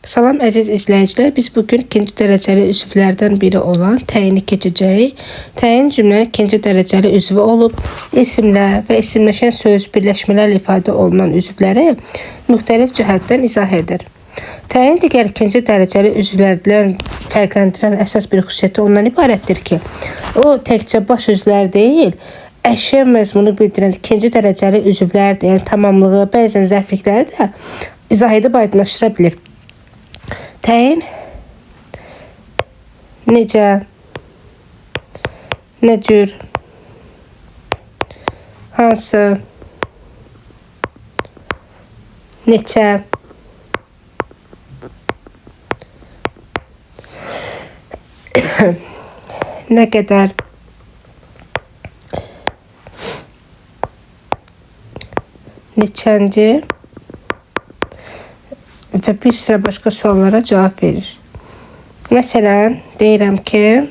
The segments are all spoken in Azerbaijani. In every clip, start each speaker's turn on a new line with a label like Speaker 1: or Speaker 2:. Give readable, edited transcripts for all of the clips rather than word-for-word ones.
Speaker 1: Salam əziz izləyicilər, biz bugün ikinci dərəcəli üzvlərdən biri olan təyini keçəcəyik. Təyin cümlənin ikinci dərəcəli üzvü olub, isimlə və isimləşən söz birləşmələrlə ifadə olunan üzvləri müxtəlif cəhətdən izah edir. Təyin digər ikinci dərəcəli üzvlərdən fərqləndirən əsas bir xüsusiyyəti ondan ibarətdir ki, o təkcə baş üzvlər deyil, əşya məzmunu bildirən ikinci dərəcəli üzvlər, yəni tamamlığı, bəzən zərflikləri də izah edib aydınlaşdıra bilir. Təyin necə, nə cür, hansı, neçə, nə qədər, neçənci və bir sıra başqa suallara cavab verir. Məsələn, deyirəm ki,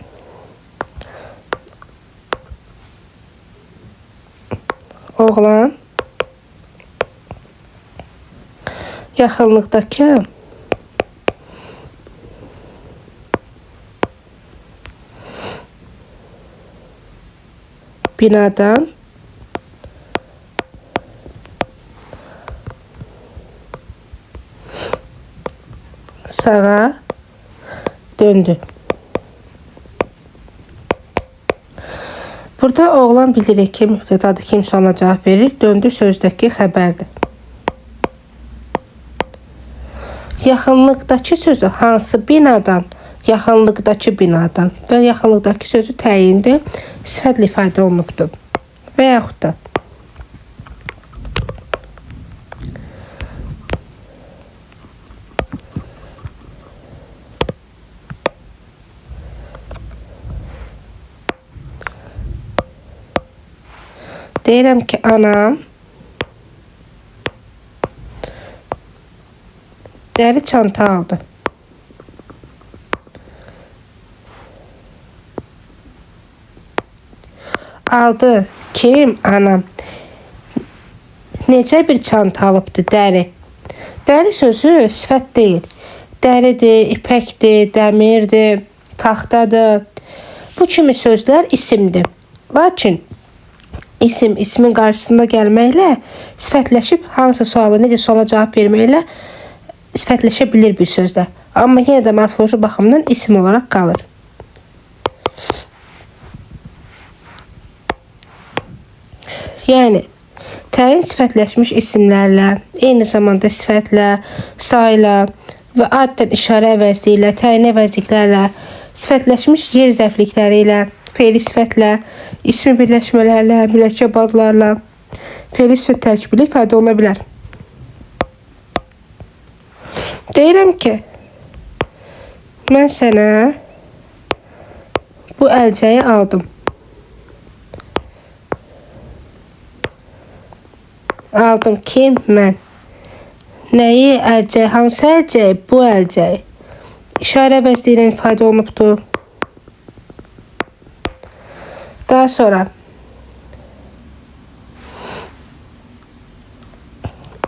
Speaker 1: oğlan yaxınlıqdakı binadan sağa döndü. Burada oğlan bildirir ki, mübtədadır, kimsə ona cavab verir. Döndü sözdəki xəbərdir. Yaxınlıqdakı sözü hansı binadan? Yaxınlıqdakı binadan və yaxınlıqdakı sözü təyindir, sifətlə ifadə olunubdur. Və yaxud da deyirəm ki, anam dəri çanta aldı. Aldı. Kim? Anam. Necə bir çanta alıbdı? Dəri. Dəri sözü sifət deyil. Dəridir, ipəkdir, dəmirdir, taxtadır. Bu kimi sözlər isimdir. Lakin İsim, ismin qarşısında gəlməklə sifətləşib hansı sualı, necə suala cavab verməklə sifətləşə bilir bir sözdə. Amma yenə də morfoloji baxımdan isim olaraq qalır. Yəni, təyin sifətləşmiş isimlərlə, eyni zamanda sifətlə, sayla və addən işarə əvəzliyi ilə, təyin əvəzliklərlə, sifətləşmiş yer zərflikləri ilə, fe'li sifətlə, ismi birləşmələrlə, mürəkkəb adlarla, fe'li sifət tərkibli ifadə ola bilər. Deyirəm ki, mən sənə bu əlcəyi aldım. Aldım kim? Mən. Nəyi? Əlcəyi. Hansı əlcəyi? Bu əlcəyi. İşarə əvəzliyi ilə ifadə olunubdur. Daha sonra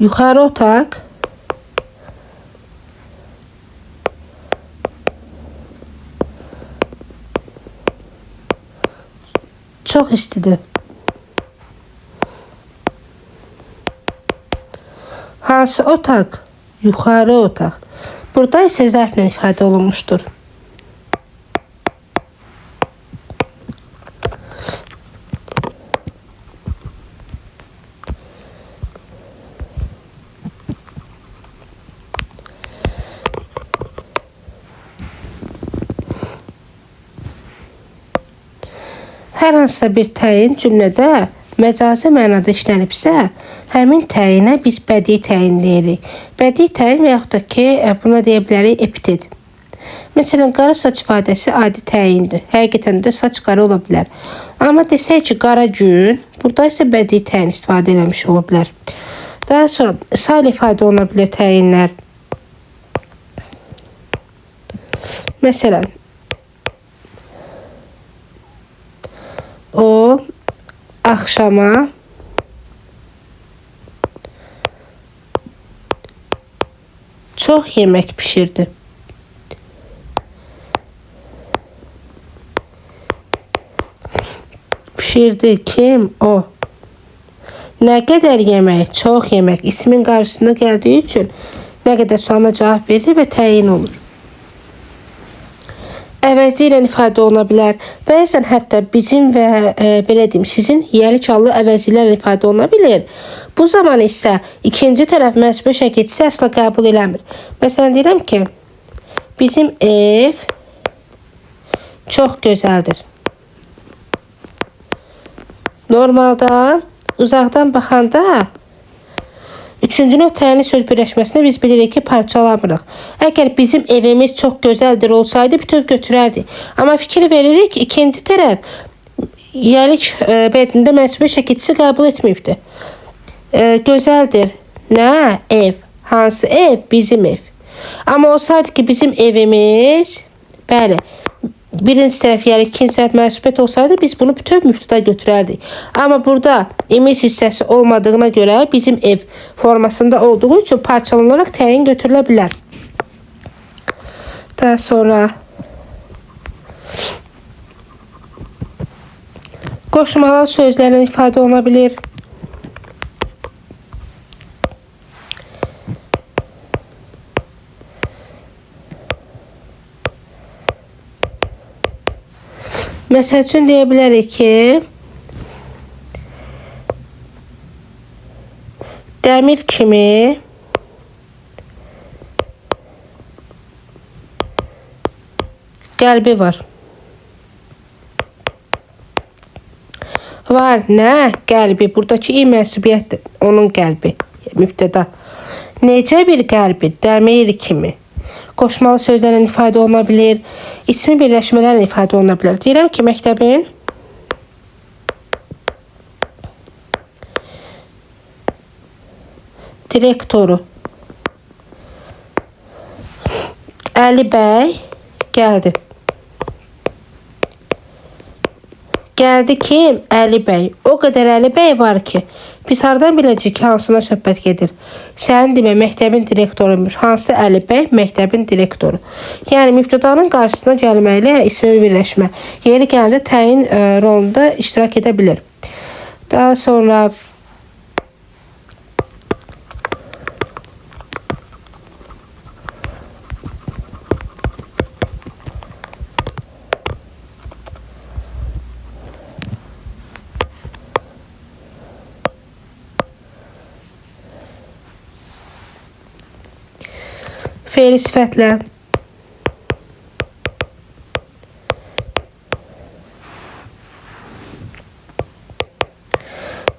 Speaker 1: yuxarı otaq çox istidir. Hansı otaq? Yuxarı otaq. Burada isə zərflə ifadə olunmuşdur. Hər hansısa bir təyin cümlədə məcazi mənada işlənibsə, həmin təyinə biz bədii təyin deyirik. Bədii təyin və yaxud da ki, buna deyə bilərik epitet. Məsələn, qara saç ifadəsi adi təyindir. Həqiqətən də saç qara ola bilər. Amma desək ki, qara gün, burada isə bədii təyin istifadə eləmiş ola bilər. Daha sonra sayla ifadə oluna bilər təyinlər. Məsələn, o axşama Çox yemək pişirdi. Pişirdi. Kim? O. Nə qədər yemək? Çox yemək. İsmin qarşısına gəldiyi üçün nə qədər sualına cavab verir və təyin olur. Əvəzi ilə ifadə oluna bilər. Bəzən hətta bizim və belə deyim, sizin yiyəlik hallı əvəzilərlə ifadə oluna bilir. Bu zaman isə ikinci tərəf mənsubu şəkilçisi əsla qəbul eləmir. Məsələn deyirəm ki, bizim ev çox gözəldir. Normalda uzaqdan baxanda üçüncü növ təyinli söz birləşməsində biz bilirik ki, parçalamırıq. Əgər bizim evimiz çox gözəldir olsaydı bütöv götürərdik. Amma fikir veririk ki, ikinci tərəf yiyəlik bədnində mənsubu şəkilçisi qəbul etməyibdir. Gözəldir. Nə? Ev. Hansı ev? Bizim ev. Amma olsaydı ki, bizim evimiz, bəli, birinci tərəf yəni ikinci tərəf mənsubiyet olsaydı biz bunu bütöv mübtəda götürərdik. Amma burada imiz hissəsi olmadığına görə bizim ev formasında olduğu üçün parçalanaraq təyin götürülə bilər. Daha sonra qoşmalı sözlərlə ifadə oluna bilir. Məsəl üçün deyə bilərik ki, dəmir kimi qəlbi var. Var, nə? Qəlbi. Buradakı i mənsubiyyətdir. Onun qəlbi. Mübtəda. Necə bir qəlbi? Dəmir kimi. Qoşmalı sözlərlə ifadə oluna bilir. İsmi birləşmələrlə ifadə oluna bilər. Deyirəm ki, məktəbin direktoru Əli bəy gəldi. Gəldi kim? Əli bəy. O qədər Əli bəy var ki, biz hardan biləcəyik ki, hansına söhbət gedir? Sənin demə, məktəbin direktoruymuş. Hansı Əli bəy? Məktəbin direktoru. Yəni, mübtədanın qarşısına gəlməklə ismi birləşmə. Yeri gəldi, təyin rolunda iştirak edə bilir. Daha sonra fe'li sifətlə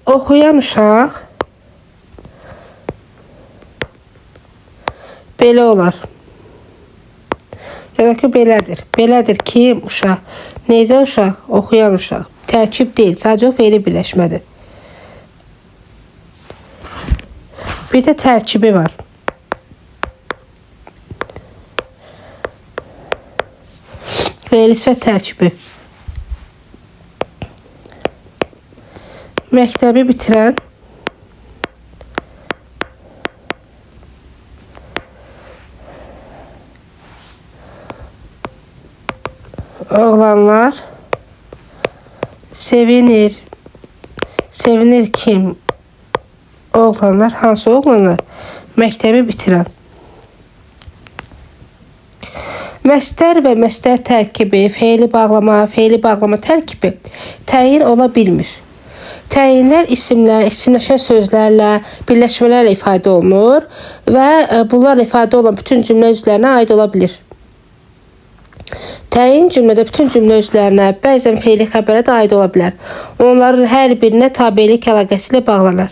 Speaker 1: oxuyan uşaq belə olar. Ya da ki, belədir. Belədir kim? Uşaq. Necə uşaq? Oxuyan uşaq. Tərkib deyil, sadəcə o fe'li birləşmədir. Bir də tərkibi var. Fe'li sifət tərkibi. Məktəbi bitirən oğlanlar sevinir. Sevinir kim? Oğlanlar. Hansı oğlanlar? Məktəbi bitirən. Məstər və məstər tərkibi, fe'li bağlama tərkibi təyin ola bilmir. Təyinlər isimlər, isimləşən sözlərlə, birləşmələrlə ifadə olunur və bunlar ifadə olan bütün cümlə üzvlərinə aid ola bilir. Təyin cümlədə bütün cümlə üzvlərinə, bəzən fe'li xəbərə də aid ola bilər. Onların hər birinə tabelik əlaqəsi ilə bağlanır.